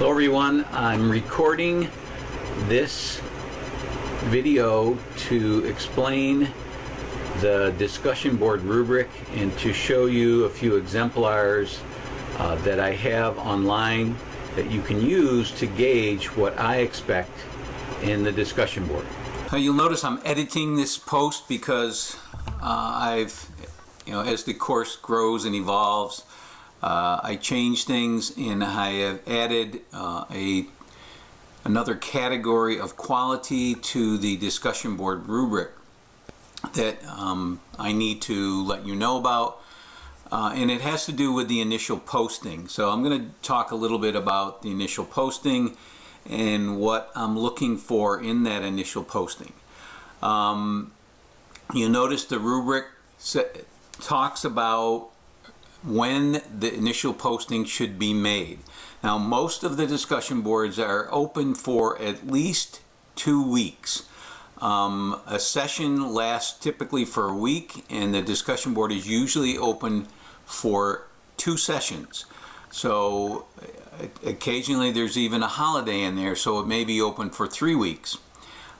Hello everyone, I'm recording this video to explain the discussion board rubric and to show you a few exemplars that I have online that you can use to gauge what I expect in the discussion board. You'll notice I'm editing this post because as the course grows and evolves, I change things, and I have added another category of quality to the discussion board rubric that I need to let you know about, and it has to do with the initial posting. So I'm going to talk a little bit about the initial posting and what I'm looking for in that initial posting. You'll notice the rubric talks about when the initial posting should be made. Now, most of the discussion boards are open for at least 2 weeks. A session lasts typically for a week, and the discussion board is usually open for 2 sessions. So occasionally there's even a holiday in there, so it may be open for 3 weeks.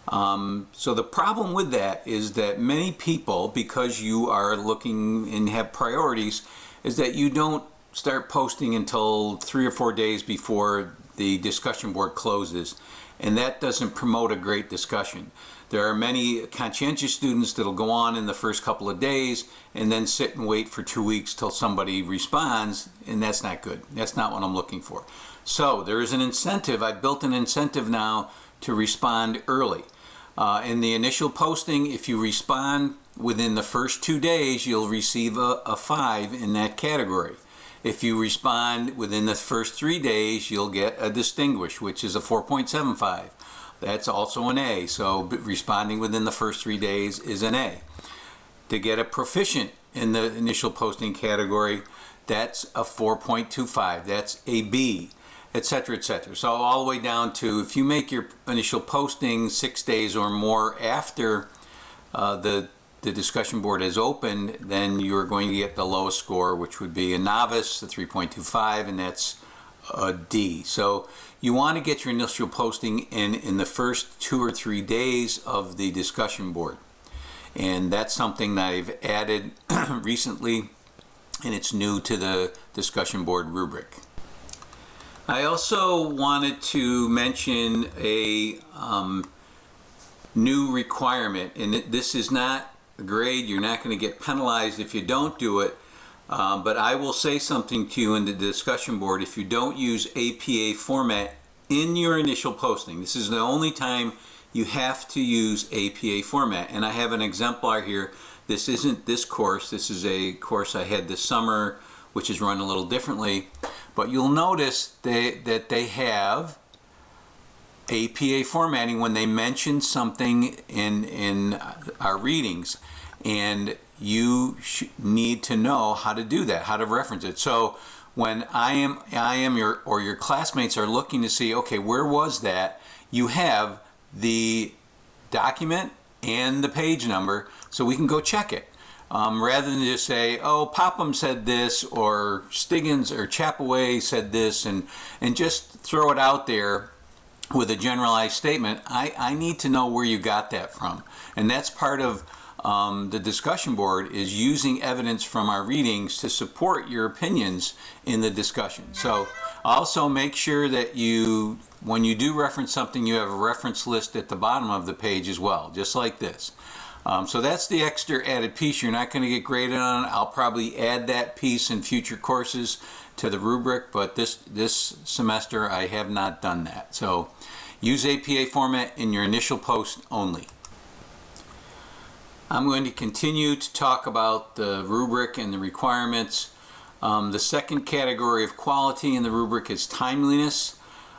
So the problem with that is that many people, because you are looking and have priorities, is that you don't start posting until 3 or 4 days before the discussion board closes, and that doesn't promote a great discussion. There are many conscientious students that'll go on in the first couple of days and then sit and wait for 2 weeks till somebody responds, and that's not good. That's not what I'm looking for. So there is an incentive. I've built an incentive now to respond early. In the initial posting, if you respond within the first 2 days, you'll receive a 5 in that category. If you respond within the first 3 days, you'll get a distinguished, which is a 4.75. That's also an A. So responding within the first 3 days is an A. To get a proficient in the initial posting category, that's a 4.25. That's a B, etc., etc. So all the way down to, if you make your initial posting 6 days or more after the discussion board is opened, then you're going to get the lowest score, which would be a novice, a 3.25, and that's a D. So you want to get your initial posting in the first 2 or 3 days of the discussion board. And that's something that I've added recently, and it's new to the discussion board rubric. I also wanted to mention a new requirement, and this is not a grade. You're not going to get penalized if you don't do it, but I will say something to you in the discussion board if you don't use APA format in your initial posting. This is the only time you have to use APA format, and I have an exemplar here. This isn't this course. This is a course I had this summer, which is run a little differently, but you'll notice that they have APA formatting when they mention something in our readings, and you need to know how to do that, how to reference it. So when your classmates are looking to see, okay, where was that, you have the document and the page number, so we can go check it. Rather than just say, oh, Popham said this, or Stiggins or Chapaway said this, and just throw it out there with a generalized statement. I need to know where you got that from. And that's part of the discussion board, is using evidence from our readings to support your opinions in the discussion. So also make sure that when you do reference something, you have a reference list at the bottom of the page as well, just like this. So that's the extra added piece. You're not going to get graded on it. I'll probably add that piece in future courses to the rubric, but this semester I have not done that. So use APA format in your initial post only. I'm going to continue to talk about the rubric and the requirements. The second category of quality in the rubric is timeliness.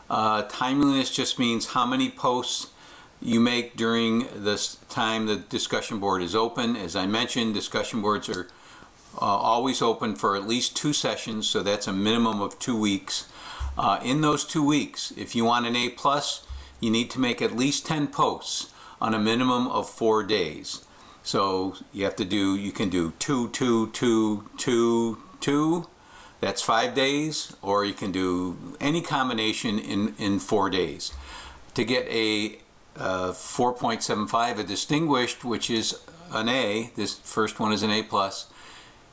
Timeliness just means how many posts you make during this time the discussion board is open. As I mentioned, discussion boards are always open for at least 2 sessions, so that's a minimum of 2 weeks. In those 2 weeks, if you want an A+, you need to make at least 10 posts on a minimum of 4 days. So you can do 2, 2, 2, 2, 2, That's 5 days, or you can do any combination in 4 days. To get a 4.75, a distinguished, which is an A, this first one is an A+,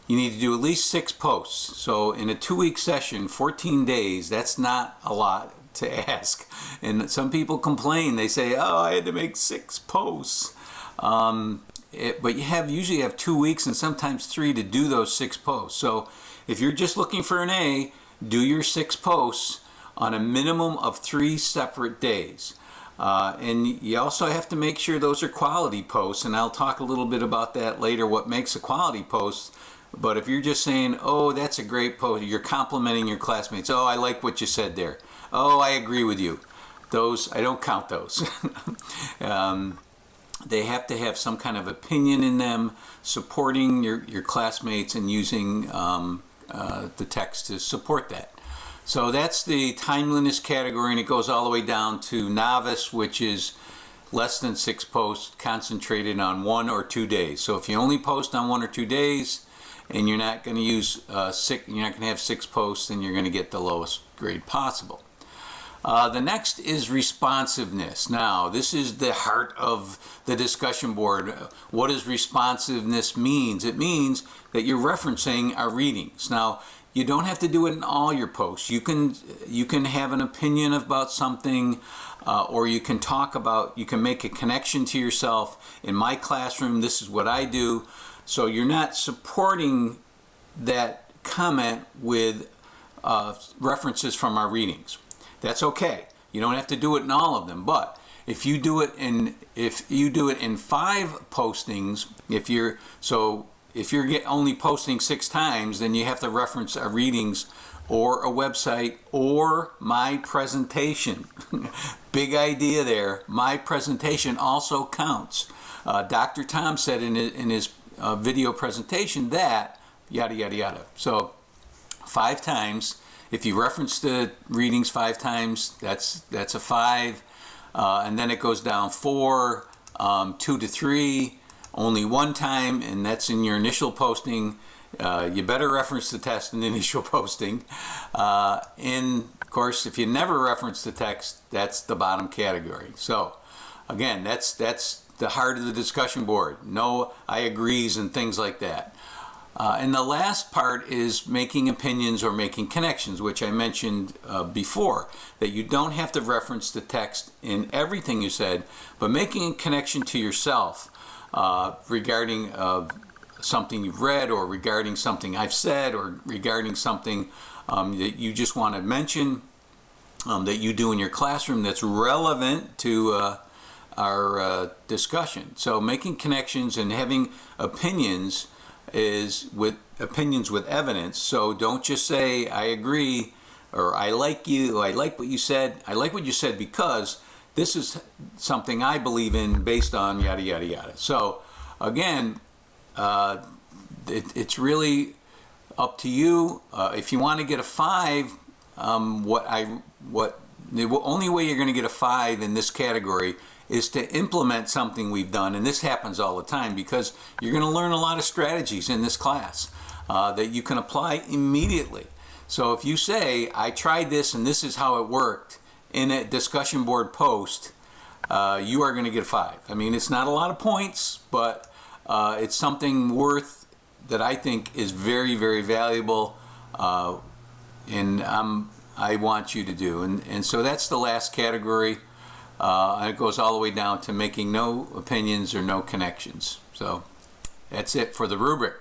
you need to do at least 6 posts. So in a 2-week session, 14 days, that's not a lot to ask. And some people complain, they say, oh, I had to make 6 posts. But you usually have 2 weeks and sometimes 3 to do those 6 posts. So if you're just looking for an A, do your 6 posts on a minimum of 3 separate days. And you also have to make sure those are quality posts, and I'll talk a little bit about that later, what makes a quality post. But if you're just saying, oh, that's a great post, you're complimenting your classmates, oh, I like what you said there, oh, I agree with you, those, I don't count those. They have to have some kind of opinion in them, supporting your classmates and using the text to support that. So that's the timeliness category, and it goes all the way down to novice, which is less than 6 posts concentrated on 1 or 2 days. So if you only post on 1 or 2 days and you're not going to use you're not going to have 6 posts, then you're going to get the lowest grade possible. The next is responsiveness. Now, this is the heart of the discussion board. What does responsiveness means? It means that you're referencing our readings. Now, you don't have to do it in all your posts. You can have an opinion about something, or you can talk about, you can make a connection to yourself. In my classroom, this is what I do. So you're not supporting that comment with references from our readings. That's okay. You don't have to do it in all of them, but if you do it in 5 postings, if you're only posting 6 times, then you have to reference our readings or a website or my presentation. Big idea there. My presentation also counts. Dr. Tom said in his video presentation that yada yada yada. So 5 times. If you reference the readings 5 times, that's a 5, and then it goes down 4, 2 to 3, only 1 time, and that's in your initial posting. You better reference the text in the initial posting. And of course, if you never reference the text, that's the bottom category. So again, that's the heart of the discussion board. No I agrees and things like that. And the last part is making opinions or making connections, which I mentioned before, that you don't have to reference the text in everything you said, but making a connection to yourself regarding something you've read, or regarding something I've said, or regarding something that you just want to mention that you do in your classroom that's relevant to our discussion. So making connections and having opinions is with opinions with evidence. So don't just say I agree, or I like you, I like what you said, I like what you said because this is something I believe in based on yada yada yada. So again, it's really up to you. If you want to get a 5, the only way you're going to get a 5 in this category is to implement something we've done, and this happens all the time because you're going to learn a lot of strategies in this class that you can apply immediately. So if you say, I tried this and this is how it worked in a discussion board post, you are going to get a 5. I mean, it's not a lot of points, but it's something worth that I think is very, very valuable, and I want you to do. And so that's the last category. And it goes all the way down to making no opinions or no connections. So that's it for the rubric.